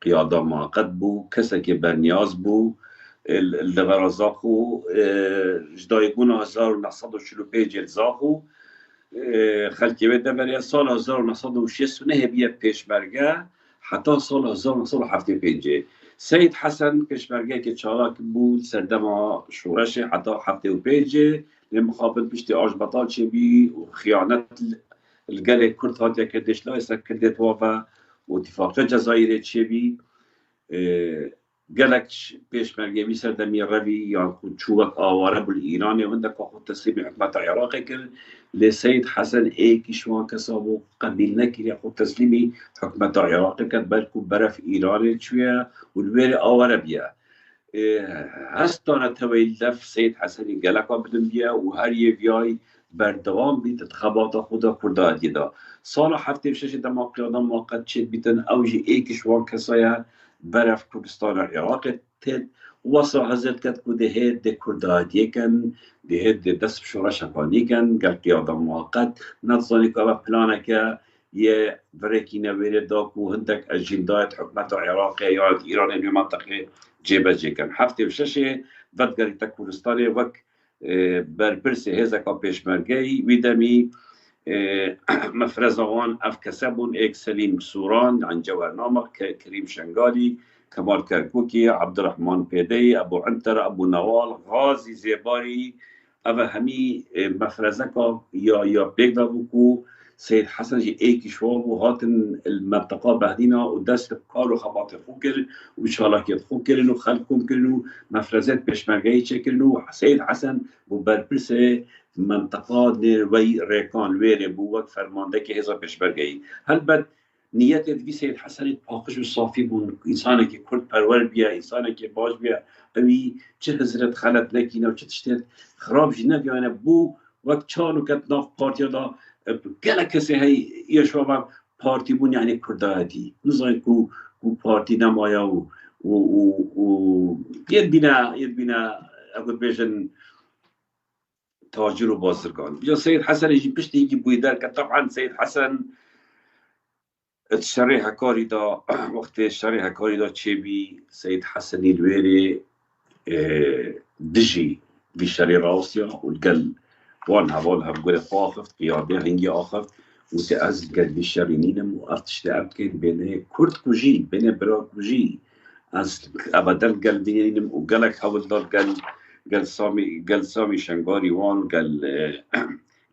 قیادا موقت بو کسی که برنیاز بو لغرازاخو جدایگون 1945 زاخو خلکی بده برای سال 1969 بیه پیشمرگه حتی سال 1975 سید حسن پیشمرگه که چالاک بود سردما شورش حتی 75 لمخابل پشتی آجبطال چه بی و خیانت الگل کرد هاتیا کردش لا اسا کردت وافا و اتفاق جزایر چه بی گلک پیشمرگه سردمی روی یا خود چوبک آواره بول ایرانی و هندک خود تسلیم حکمت عراق کرد لسید حسن ایکیشوان کسابو قبیل نکری خود تسلیمی حکمت عراق کرد بلکو برف ایران چویه و الویر آواره بیا هستانه تویلف سید حسنی گلکا بدن بیا و هر یه بیای بردوام بیت تخبات خدا کرده دیدا سال 76 دما قیادم موقت چید بیتن اوجی ایکیشوان کسایه برف کردستان عراق تد وصل حضرت کد کو دهید ده کردادی کن دهید ده دست بشورا شپانی کن گل قیادم موقت نتصانی که پلانه که یه برکی نویره داکو هندک اجندایت حکمت عراق یا ایران این منطقه جیبه جی کن هفته و ششه ودگری تا کردستان وک برپرس هزکا پیشمرگی ویدمی مفرزوان اف کسبون ایک سلیم سوران عن جوهرنامه کریم شنگالی کمال کرکوکی عبدالرحمن پیدی ابو عنتر ابو نوال غازی زیباری او همی مفرزکا یا بگدا بکو سید حسن جی ایکی شوال و هاتن المنطقه بهدینا و دست کار و خبات خو کرن و شالاکیت خو کرن و خلقم کرن و مفرزت پشمرگهی چه کرن و سید حسن و برپرس منطقه وی ریکان ویره بو وقت فرمانده که هزا پشمرگهی هل بد نیت بی سید حسن پاکش و صافی بون انسانی که کرد پرور بیا انسانی که باش بیا اوی چه حضرت خلط نکینه و چه تشتید خراب جی نبیانه بو وقت چانو کت ناف پارتیا دا گله کسی هی یشوابم پارتی بون یعنی کردایتی نزاید کو پارتی نمایا و ید بینا اگر بیشن تاجر و بازرگان بجا سید حسن يجي بشتي يجي بويدار طبعا سید حسن الشريحة كوريدا وقت الشريحة كوريدا تشيبي سيد حسن الويري دجي بشري راسيا والقل وان هبالها بقول قافف قيادة هنجي آخر وتأز قل بشري نينم وأرتش تأبكين بين كرد كوجي بين برا كوجي از أبدال قل بينينم وقلك هول دار قل سامي شنغاري وان قل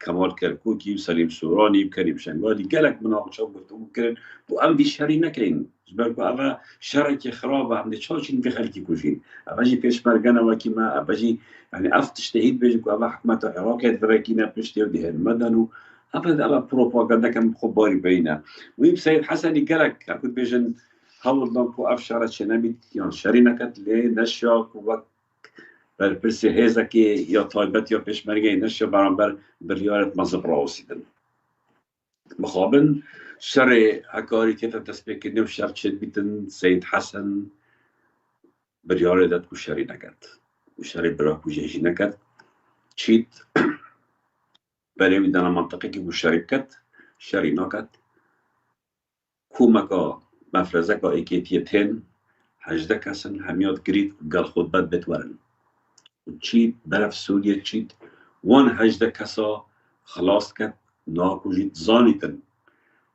کمال کرکوکی و سلیم سورانی و کریم شنگالی گلک مناقشه و گفتگو کردن و ام دی شری نکردن جبر که اما شر که خرابه هم دی چالشین به خلکی کشین اما جی پیشمرگانه وکی ما اما جی یعنی افتش تهید بیجم که اما حکمت عراقیت برکینه پشتی و دیهن مدن و اما پروپاگنده کم خوب باری بینه و این سید حسنی گلک اکود بیجن حول دان که اف شرط شنبید یا شری نکد لی نشاک و برپرس هزا که یا طایبت یا پیشمرگه نشه برانبر بریارت مذهب راوسیدن مخابن شر هکاری که تسبیح کنه و شر چد بیتن سید حسن بریاره داد که شری نکرد و شری برا کجهشی نکرد چید برای میدن منطقه که شرکت شری نکرد کومکا مفرزکا ایکیتی تن 18 کسن همیاد گرید گل خودبت بتورن چید برف سوریه چید وان 18 کسا خلاص کرد ناکوژید زانیتن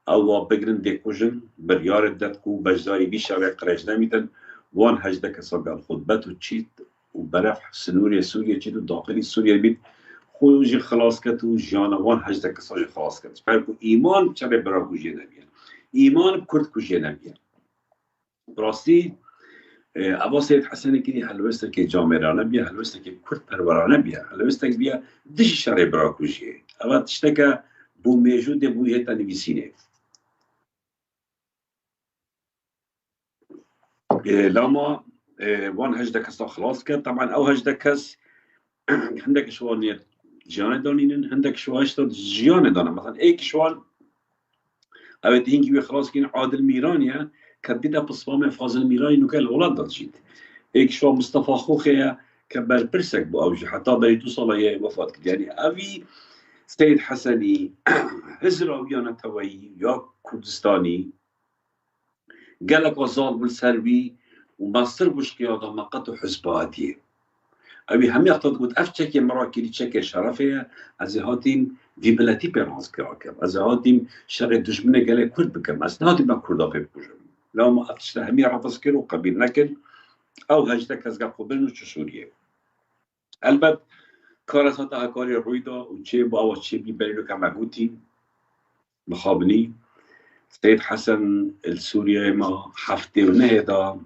او بگرن دیکوژن بریار داد کو بجداری بیشه و قرج نمیتن وان 18 کسا گل خودبت و چید و برف سنوری سوریه چید و داخلی سوریه بید خوژی خلاص کرد و جانا وان 18 کسا خلاص کرد فرق ایمان چه برا کوژه نمیان ایمان کرد کوژه نمیان براستی ابا سید حسنی که هلوسته که جامعرانه بیا هلوسته که کرد پرورانه بیا هلوسته که بیا دش شرع براکوشیه اما تشته که بو موجود بو هتا نویسینه لما وان 18 کس خلاص کرد طبعا او 18 کس هندك شوان جیان دانینن هندك شوهشتا جیان دانن مثلا ایک شوان اوه هنگی بی خلاص کن عادل میرانیه كبدا بصفامه فاضل ميراي انه كان الولاد ضجيت هيك شو مصطفى خوخي كبر برسك بأوجه حتى بري توصل يا وفاة يعني أبي سيد حسني هزرا ويانا توي يا كردستاني قال لك وصال بالسربي ومصر بوش قيادة مقط حزباتي أبي هم يقتض قد أفتشك مراكي تشكل شرفية أزهاتين في بلاتي بيرانس كراكب أزهاتين شر دشمنة قال كرد بكم أسناتي ما كردا في بوجم لو ما أفتشت همي رفض كيلو قبيل نكل أو هجتك أزقا قبل نوش سوريا البت كارت هتا هكاري رويدا وشي باوا شي بيبريلو كما قوتي مخابني سيد حسن السوريا ما حفتي ونهدا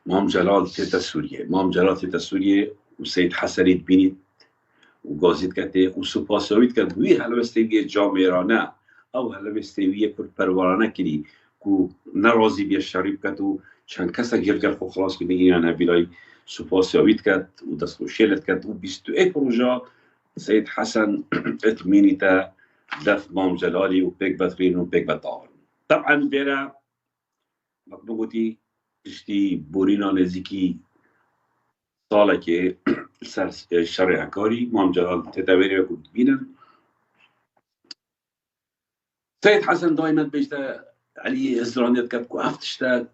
مام جلال تيتا سوريا مام جلال تيتا سوريا وسيد حسن بيني وقازيت كاتي وسوباسويت كات وي هلا مستوية جاميرانا أو هلا مستوية كل بروارانا كني كو نرازي بيا الشريب كاتو شان كسا جرجر خو خلاص كني أنا بلاي سوباسويت كات ودسلو شيلت كات وبيستو إيه بروجا سيد حسن اتمينيتا دف مام جلالي وبيك باترين وبيك باتار طبعا بيرا مقبوغتي تشتي بورينا نزيكي صالة كي الشرع كاري مام جلال تتابعي وكنت بينا سيد حسن دائما بيجتا علي ازرانيت كات كو افتشتا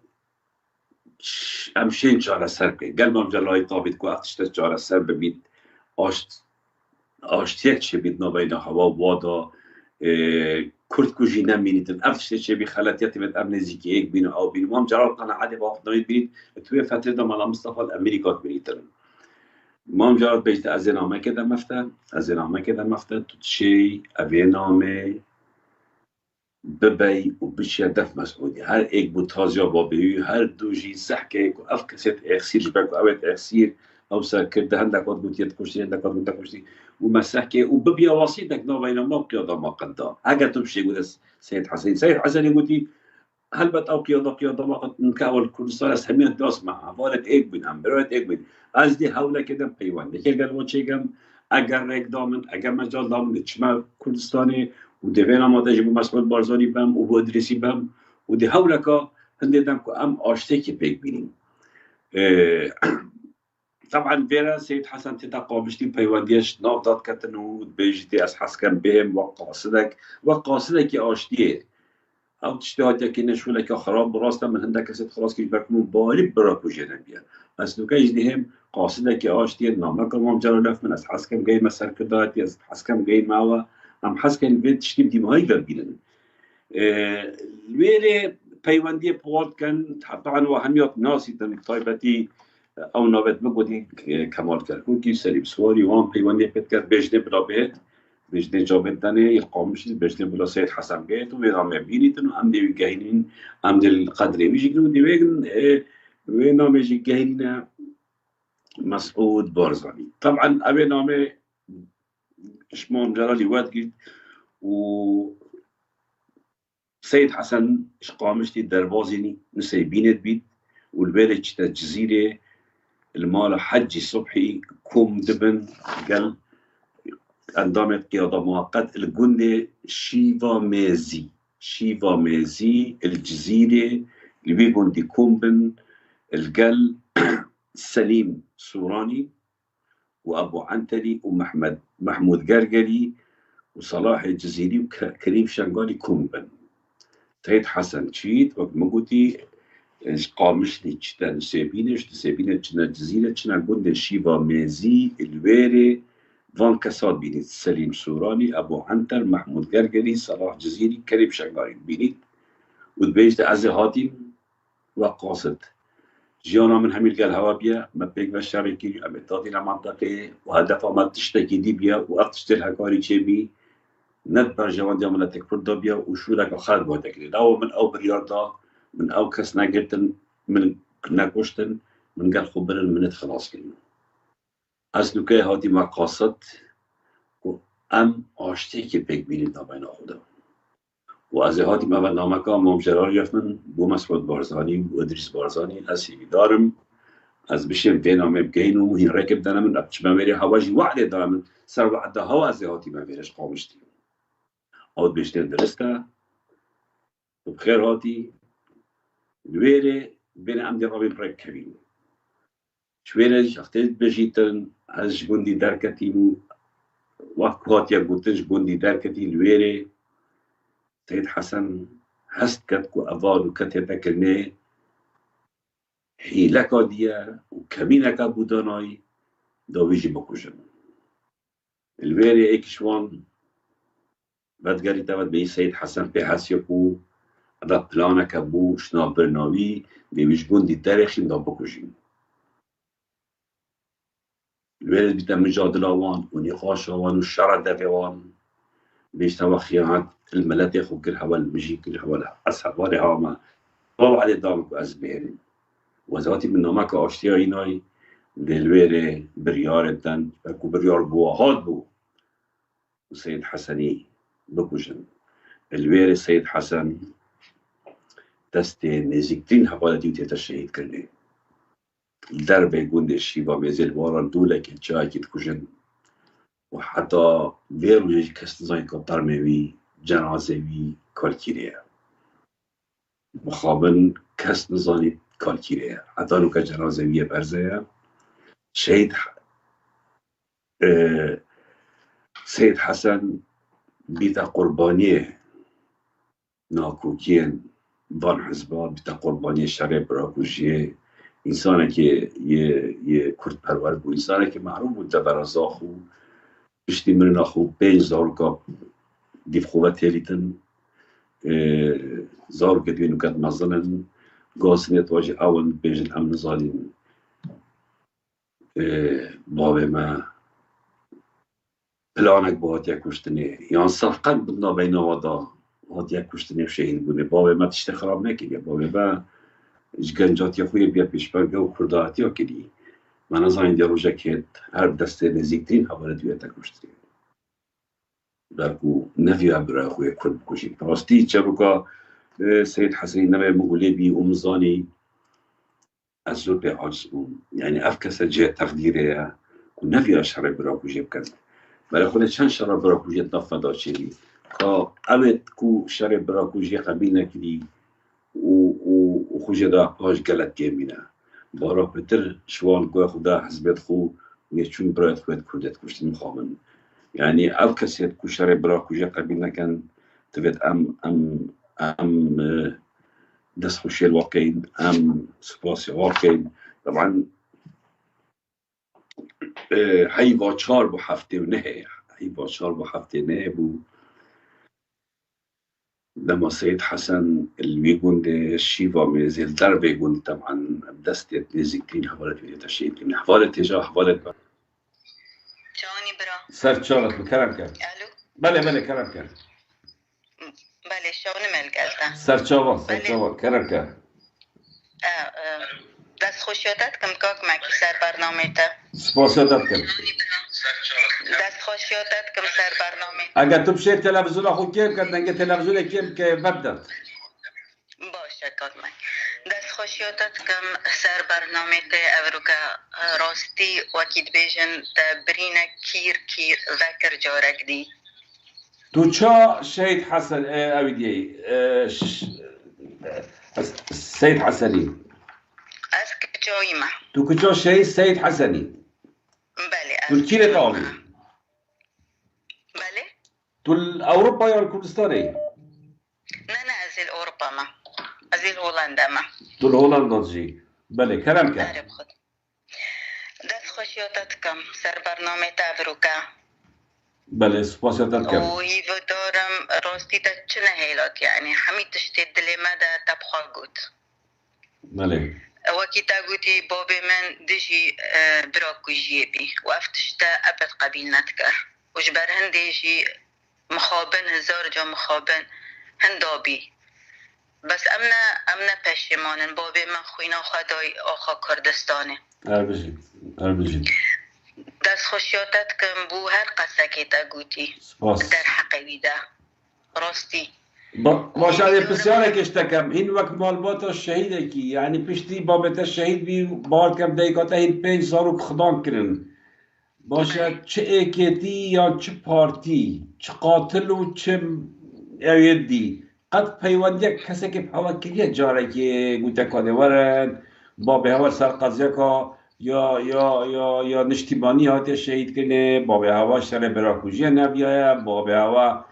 امشين شعر السر بي قال مام جلال طابت كو افتشتا شعر السر ببيت آشتیک چه بید نباید هوا وادا کرد کجی نمینید افتشته چه بی خلطیتی بید ام نزیکی ایک بین او بین مام جلال قناعتی با افت نمید بینید توی فتره دا مالا مصطفى الامریکات بینیدن مام جلال بیشت از نامه که در مفته تو چی اوی نامه ببی و بچه دف مسعودی هر ایک بود تازیا با بیوی هر دوجی سحکه که اف کسیت اخسیر جبک و اوید اخسیر او سر کرده هندک وقت بود یت کشتی هندک وقت بود کشتی و مسحکه و ببیا واسیدک نابینا ما قیادا ما قدا اگر تو بشی گود سید حسن گودی هل بت او قیادا ما قد نکاول کردستان از همین داست معها والد ایک بین هم برایت ایک بین از دی حوله کدم پیوانده که گل وچه گم اگر ریک دامن اگر مجال دامن چما کردستانی و دوینا ماده جبو مسعود بارزانی بم و بودرسی بم و دی حولکا هندیدم که ام آشته که پیک بینیم طبعا فيرا سيد حسن تتقابشتي بيوانديش نافضات كتنو بيجتي از حسكن بهم وقاصدك آشتيه او تشتهاتك نشو لك خراب براستا من هندك سيد خلاص كيش بركمون بالي براكو جنبيا بس لو كيش ديهم قاصدك آشتيه نامك مام جلالف من از حسكن جاي مسر كداتي از حسكن جاي معوا ام حسكن بيت تشتيم دي مهاي قلبينن الويري بيوانديه بوالد كان طبعا وهميات ناسي طيبتي او نوبت بگودی کمال کرد که سلیم سواری وان پیوندی پت کرد بجنه بلا بیت بجنه جابت دنه یقامش بجنه بلا سید حسن بیت و ویرام بینیتن و ام دیوی گهینین ام دل قدری میشه که دیویگن وینام میشه گهینین مسعود بارزانی طبعا اوی نامه اشمام جلالی واد گید و سید حسن اشقامشتی دروازینی نسی بینت بید والبلد تا جزيرة المال حجي صبحي كوم دبن قال انضمت قيادة مؤقت الجندي شيفا ميزي الجزيرة اللي بيكون دي كومبن القل سليم سوراني وأبو عنتلي محمود قرقري وصلاح الجزيري وكريم شنقالي كومبن سيد حسن شيت وقت ما قلتي قامش لي تشتا نسيبينش تشنا جزيرة تشنا جند شيفا ميزي الويري فان كساد بينيت سليم سوراني أبو عنتر محمود قرقري صلاح جزيري كريم شنقاري بينيت ودبيجت أزي هاتين وقاصد جيانا من هميل قال هوابيا ما بيك بشاركي أبتادي لمنطقة وهدفها ما تشتكي دي بيا وأقتشت الهكاري تشيبي ندبر جوان دي عملتك فردا بيا وشو لك أخذ بوتك لي لو من أو برياضة من أو كس ناقرتن من ناقوشتن من قال خبرن من خلاص كلمة أصلو كي هاتي ما قاصد أم آشتيكي بيك بيني طبعا أخده وأزي هاتي ما برنامج مام جلال يفمن بو مسعود بارزاني وإدريس بارزاني أسيبي دارم از بشیم وینامه بگین و مهین رکب دانم من ابتش بمیری هواجی وعده دارم سر وعده هوا از هاتی بمیرش قامشتی آود بشتن درسته و بخیر هاتی الويري بين عمدي رابين ركبين شويرة شختيت بجيتن از جبندي دركتي وقت يا قلتش جبندي دركتي الويري سيد حسن هست كتكو أفاد وكتبك إنه حيلك ديا وكمينك بوداناي داويجي بكوجن الويري إيكشوان بدقري تبت بي سيد حسن بي حسيكو هذا بلانك أبو شنا برناوي بيش جندي تاريخي دا بكوجين الويري بيتا مجادلة وان ونقاشة وان والشرع دافوان بيش توا خيانات الملاتيخ وكل حوال مجي كل حوال أصحاب واري هاما طبعا علي دامك وأزبين وزواتي من نماك أشتيايناي للويري بريار الدن بكو بريار بوهاد بو وسيد حسني بكوجن الويري سيد حسن دستي نزيكتين حوالا ديوتي تشهيد كرني الدرب يقول الشيبا مازال ورا الدولة كي تكوجن وحتى بيرو يجي كستزاين كطرمي جنازوي كالكيريا مخابن كست نزاني كالكيريا حتى لو كجنازوية برزية شهيد سيد حسن بيتا قربانية ناكوكين ضان حزبات بيتا قربانية شرع براكوشيه إنسانه که یه کرد پرور بود إنسانه که معروف بود در برازاخو پشتی مرنا خو 5000 کا دیف خوبه تیلیتن زار کدوینو کد مزنن گاسنیت واجه اول بیجن هم نزالین بابه ما پلانک با هات یک کشتنه یان صفقت بدنا بین وادا هات یک کشتنه شهید بونه بابه ما تشت خراب نکیه بابه ما جنجاتی خوی بیا پیشبرگه و کرداتی ها کلی من از این دیروژه که هر دسته نزیکترین حواله دویه تکشتری درکو نفیه برای خوی کرد بکشید راستی چرا که سید حسنی نمه مغوله بی امزانی از زور به عاجز بون یعنی اف کسا جه تقدیره و نفیه شرع برای کشید بکن برای خود چند شرع برای کشید نفدا چلی که اوید کو شرع برای کشید قبیل نکلی و خوش دا پاش گلت گیمینه بارا پتر شوال گوه خدا حزبت خو و چون برایت خود کردت کشتی مخامن یعنی او کسی کو شرع برای کجا قبیل نکن تفید ام دست خوشی الواقعین ام سپاسی واقعین طبعا هی با 4 با هفته و نه هی با 4 با هفته نه بو لما سيد حسن اللي بيقول الشيفا مازال درب يقول طبعا بدست نزيكين حوالت في تشيد من حوالت تجاه حوالت جاني برا سر شغلت بكلام كان الو بله كلام كان بله شغل مال قالتا سر شغل كلام كان دست خوشیاتت کم کاک ماکی سر برنامه تا سپاسیاتت کن دست خوشیاتت کم سر برنامه اگر تو بشیر تلویزیون خود کیم کرد نگه تلویزیون کیم که بدت باشه کاک ماک دست خوشیاتت کم سر برنامه تا اوروکا راستی وکید بیجن تا برینه کیر ذکر جارک دی تو چا شهید حسن اویدی سید حسنی از کجایی ما تو کجا شهید سید حسنی بله تو کیره قامی بله تو اوروبا یا کردستانی نه از اروپا ما از هولندا ما تو هولندا جی بله کرم کرد عرب خود دست خوشیاتت کم سر برنامه تا اوروکا بله سپاسیاتت کم و هیو دارم راستی تا چنه هیلات یعنی همین تشتی دلی ما دا تبخوا گود بله وكي تاغوتي بابي من ديجي براكو جيبي وافتشتا ابد قبيل نتكر وجبر هنديجي مخابن هزار جا مخابن هندابي بس امنا پشیمانن بابي من خوینا خدای آخا کردستانه اربجی دست خوشیاتت کن بو هر قصه که تاغوتي در حقیقی ده راستی باشه علی بسیاره کشتکم این وقت مالبات شهیده کی یعنی پشتی بابت شهید بی بار کم دیگاته این 5 سالو خدان کرن باشه چه ایکیتی یا چه پارتی چه قاتل و چه ایدی قد پیوندی کسی که هوا کریه جاره که گوته کاده ورد بابه هوا سر قضیه که یا نشتیبانی هاتی شهید کنه بابه هوا سر براکوژی نبیایه بابه هوا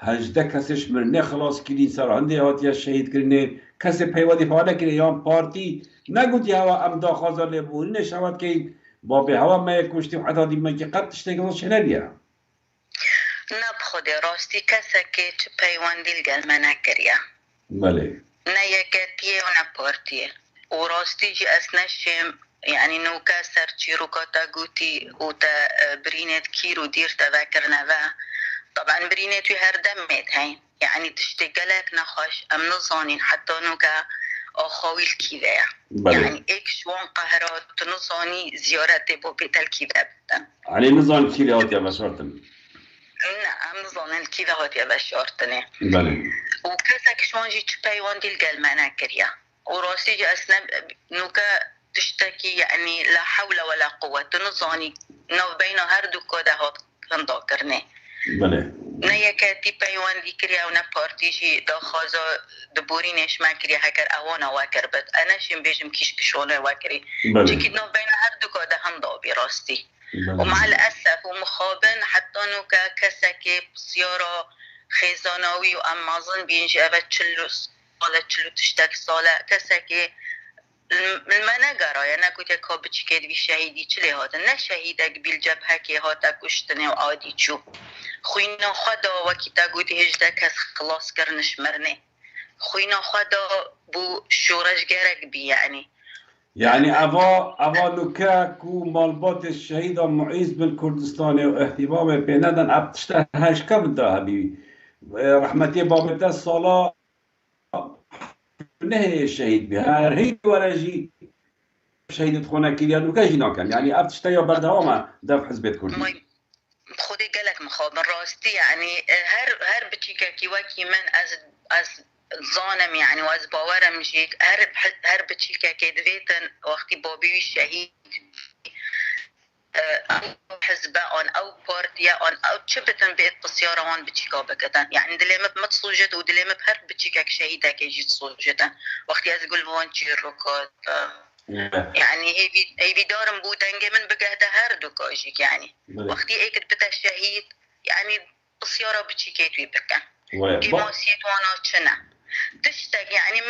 هجده کسش مرنه خلاص کردین سر هنده هاتیا شهید کردنه کسی پیوادی فعاله کرده یا پارتی نگوتی هوا ام داخازا لبوری نشود که با به هوا ما کشتی و حتی دیمه که قد تشتگل شنریه نه بخود راستی کسی که چه پیواندی لگل منه کریه بله نه یکتیه و نه پارتیه و راستی جی اسنشم يعني نوكا سرچي روكاتا قوتي وتا برينت كيرو دير تذاكرنا ذا طبعا برينت هر دمت هاي يعني تشتغلك نخش ام نظانين حتى نوكا اخوي الكذا يعني ايك شوان قهرات نظاني زيارتي بو بيت الكذا علي نظام كذا هات يا بشارتن نعم نظام الكذا هات يا بشارتن بله وكسك شوان جي تشبايوان دي القلمانا كريا وراسي جي اسنا نوكا تشتكي يعني لا حول ولا قوة تنظاني نو بين هردو كودا هات هنداكرني بله نه یکتی پیوان دیکری او نه پارتیشی دا خازا دبوری نشما کری هکر اوانا واکر بد انا شیم بیشم کش کشونه واکری چکی نو بین هر دو کاده هم دا براستی ومع الأسف ومخابن حتى نو که کسکی بسیارا خیزاناوی و امازن بینجی اوه چلو تشتک ساله کسکی المناقرة أنا كنت كابتش كده بشهيدي تلي هذا نه شهيدك بالجبهة كي هذا كشتني وعادي تشوف خوينا خدا وكيتا قلت هجدا كاس خلاص كرنش مرني خوينا خدا بو شورش جرك بي يعني أبا لوكاك ومالبات الشهيدة معيز بالكردستان واهتمام بينادن أبتشتها هاش كبدا هبي رحمتي بابتا الصلاة نه شهید به هر هیچ ورجی شهید خونه کلیان و کجی نکن یعنی ابتشتا یا بردهامه دفع حزب کردی خودی گلک مخابن راستی یعنی هر بچیکه کی وکی من از زانم یعنی و از باورم جیک هر بچیکه که دویتن وقتی بابی شهید او حزب آن او پارتیا آن او چه بتن بیت بسیار آن بچیکا بکتن یعنی دلیم متصوجت و دلیم هر بچیکا که شهیده که جید صوجتن وقتی از گل وان چی رکات يعني هي دارم بودنج من بقعده هر دكاجيك يعني وقتي ايك بتا الشهيد يعني بسيارة بتشيكيتوي بكن كيموسيت وانا تشنا تشتاق يعني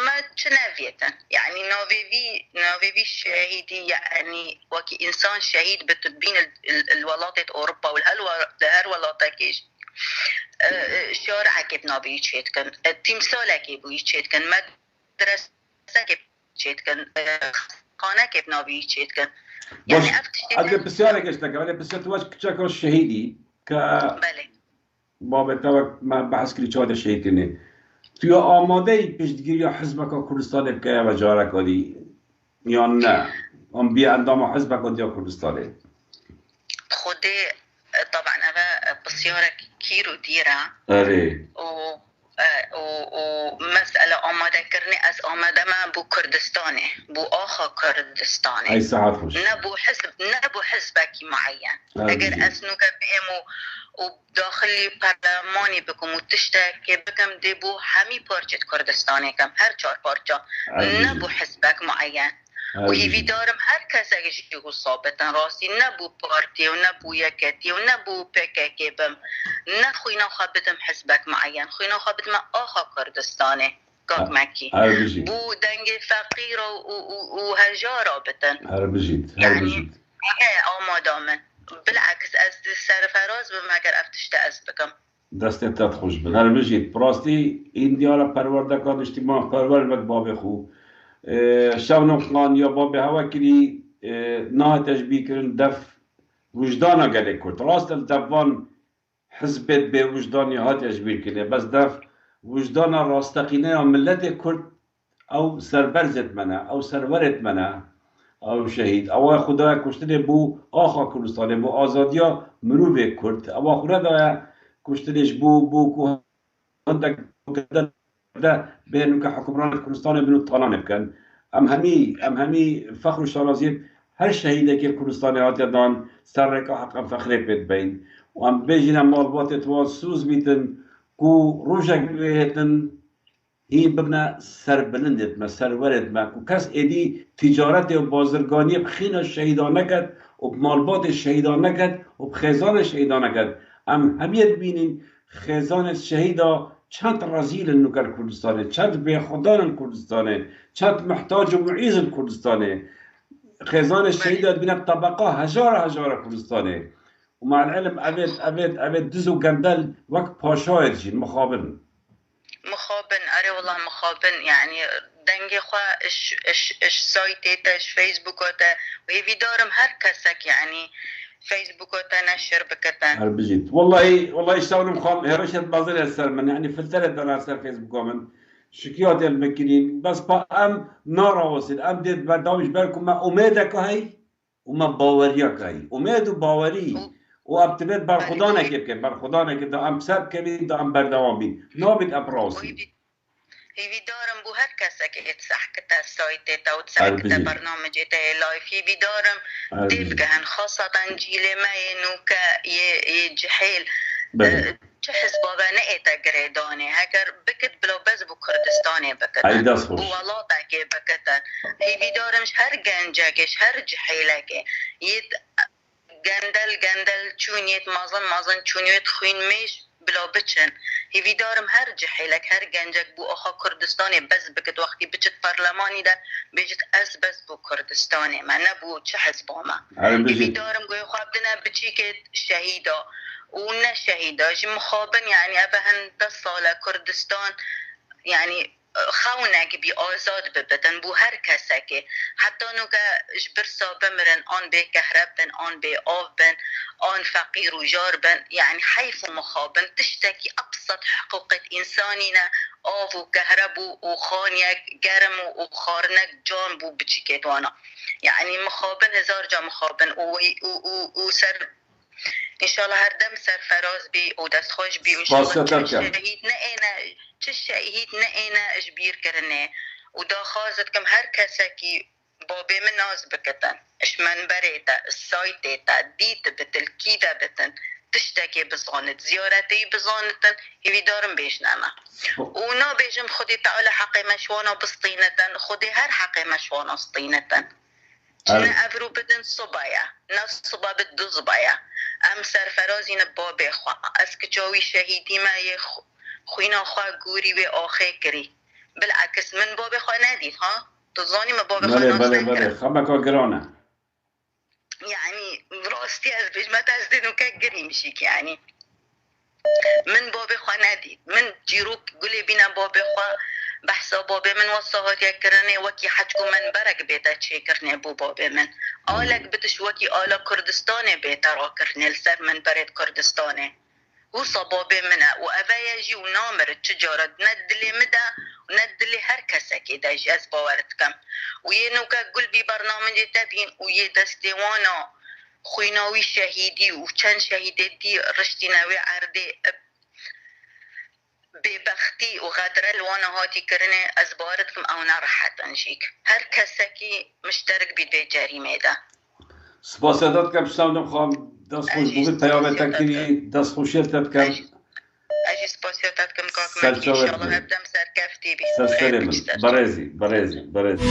ما تشنا فيتن يعني نوفيفي الشهيدي يعني وكي انسان شهيد بتبين الولاطة اوروبا والهر ولاطة كيش شارعك بنابي يتشيتكن تمثالك يبو يتشيتكن مدرسة چیتکن خانه که بنابی چیتکن یعنی اگه بسیار گشته که ولی بسیار تو چکا شهیدی که بله باب تو من بحث کردی چهار شهید کنی توی آماده پیشگیری یا حزب کردستان که و جاره کردی یا نه هم بی اندام حزب یا کردستانه خودی طبعا اوا بسیار کیرو دیره آره و مسئله آماده کردن از آماده ما بو کردستانه بو آخا کردستانه ای ساعت خوش نه بو حزبکی معین اگر اسنو که بیم و داخلی پارلمانی بکم و تشتاکی بکم دی بو همی پارچت کردستانه کم هر 4 پارچا نه بو حزبک معین و هیوی دارم هر کسی که جو ثابتن راستی نه بو پارتی و نه بو یکتی و نه بو پککی بم نه خوینا خوابتم حزبک معین خوینا خوابتم آخا کردستانه گاک مکی بو دنگ فقیر و هجارا بتن هر بجید یعنی آماده من بالعکس از سرفراز بم اگر افتشته از بکم دستت خوش بن هر بجید براستی این دیارا پروردگان اجتماع پرور بک باب خوب شون خان یا باب هوا کری نه تشبیه کردن دف وجدانا گله کرد راست دفان حزبت به وجدانی ها تشبیه کنه بس دف وجدانا راستقینه ملت کرد او سربرزت منه او سرورت منه او شهید او خدا کشتن بو آخا کردستانه بو آزادیا مروب کرد او خدا کشتنش بو هندک ده بينو كحكمران كردستان بنو طالان بكن ام همي فخر الشرازيب هر شهيده كي كردستان هاتدان سرك حقا فخر بيت بين وام بيجينا مالبات تواسوس بيتن كو روجك بيتن هي ببنا سر بلندت ما سر ورد ما كو كاس ادي تجارت و بازرگانی بخين الشهيدان نكد و بمالبات الشهيدان نكد و بخزان الشهيدان نكد ام هميت بينين خیزان شهیدا چند رزیل نوکر کردستانه، چند به خدان کردستانه، چند محتاج و معیز کردستانه. خیزان شهیدا بین طبقه هزار کردستانه. ومع العلم أبد دزو قندل وقت باشاير جين مخابن أري والله مخابن يعني دنگي خوا اش سايتي اش فيسبوكوتا وهي في دارم هر كسك يعني فيسبوكوتا نشر بكتن هل بجيت والله اشتغلوا مخام هرشت بازل السر من يعني في الثلاث انا سر فيسبوك من شكيات المكرين بس با ام نارا وصل ام ديت بردامج بالكم ما اميدك هاي وما باوريك هاي اميد وباوري وابتبت بر خدا نکه بر خدا نکه دا ام سب کنید دا ام بردوام بین نابد ابراسی هی دارم بو هر کسی که اتسح کتا سایت تا و اتسح کتا برنامج تا لایف هی دارم دیب که هن خاصتا جیل ما اینو که یه جحیل چه حزبا نه ایتا گریدانه هکر بکت بلو بز بو کردستانه بکتن بو ولاتا که بکتن هی دارمش هر گنجاکش هر جحیلکه گندل چونیت مازن چونیت خوین میش بلا بچن هی دارم هر جحیلک هر گنجک بو آخا کردستانی بس بکت وقتی بچت پارلمانی ده بجت از بس بو کردستانی من نبو چه حزبا ما هی دارم گوی خواب دنه بچی که شهیدا و نه شهیدا جی مخابن يعني ابهن 10 ساله کردستان يعني خونك بي آزاد ببدن بو هر کسکه حتی نو که جبرسا بمرن آن به کهرب بن آن به آف بن آن فقیر و جار بن يعني حيف و مخابن تشتكي ابسط حقوق انسانينا آف و کهرب و خانيك گرم و خارنك جان بو بچيكت وانا يعني مخابن هزار جا مخابن و سر ان شاء الله هر دم سرفراز بی او دست خوش بی ان شاء الله چه شهید نه اینا اجبیر کرنه و دا خازت کم هر کسی که بابی من ناز بکتن اش منبریتا سایتیتا دیت بتل کیدا بتن تشتکی بزانت زیارتی بزانتن هیوی دارم بیش نما و نا بیشم خودی تعالی حقی مشوانا بسطینتن خودی هر حقی مشوانا سطینتن چنه افرو بدن صبایا ناس صبا بدو صبایا ام سرفرازین بابی خواه از کچاوی شهیدی ما یه خوینا خواه گوری و آخه کری بالعکس من بابی خواه ندید ها تظانی ما بابی خواه ناس نکرم بله خبکا گرانه يعني راستی از بجمت از دینو که گریم شیک يعني من بابی خواه ندید من جیروک گلی بینا بابی خواه بحثا بابی من وصاهات کرنه وکی حجکو من برک بیتا چه کرنه بو بابی من آلک بتش وکی آلا کردستانه بیتا را کرنه لسر من برد کردستانه و صبابي منها وأفايجي ونامر التجارة ندلي مدى وندلي هر كسكي دايش أزباورتكم وينوكا قل بي برنامج تبين ويدستي وانا خويناوي شهيدي وچن شهيدي دي رشتيناوي عردي ببختي وغادرة الوانا هاتي كرني أزبارتكم أو نرحت أنجيك هر كسكي مشترك بي جريمة ده سپاسداد کم شتم خواهم دست خوش بودید پیامت کنی دست خوشیت کم اجی سپاسیات کم کاک مکی انشالله هبدم سرکفتی بی سرسلم برزی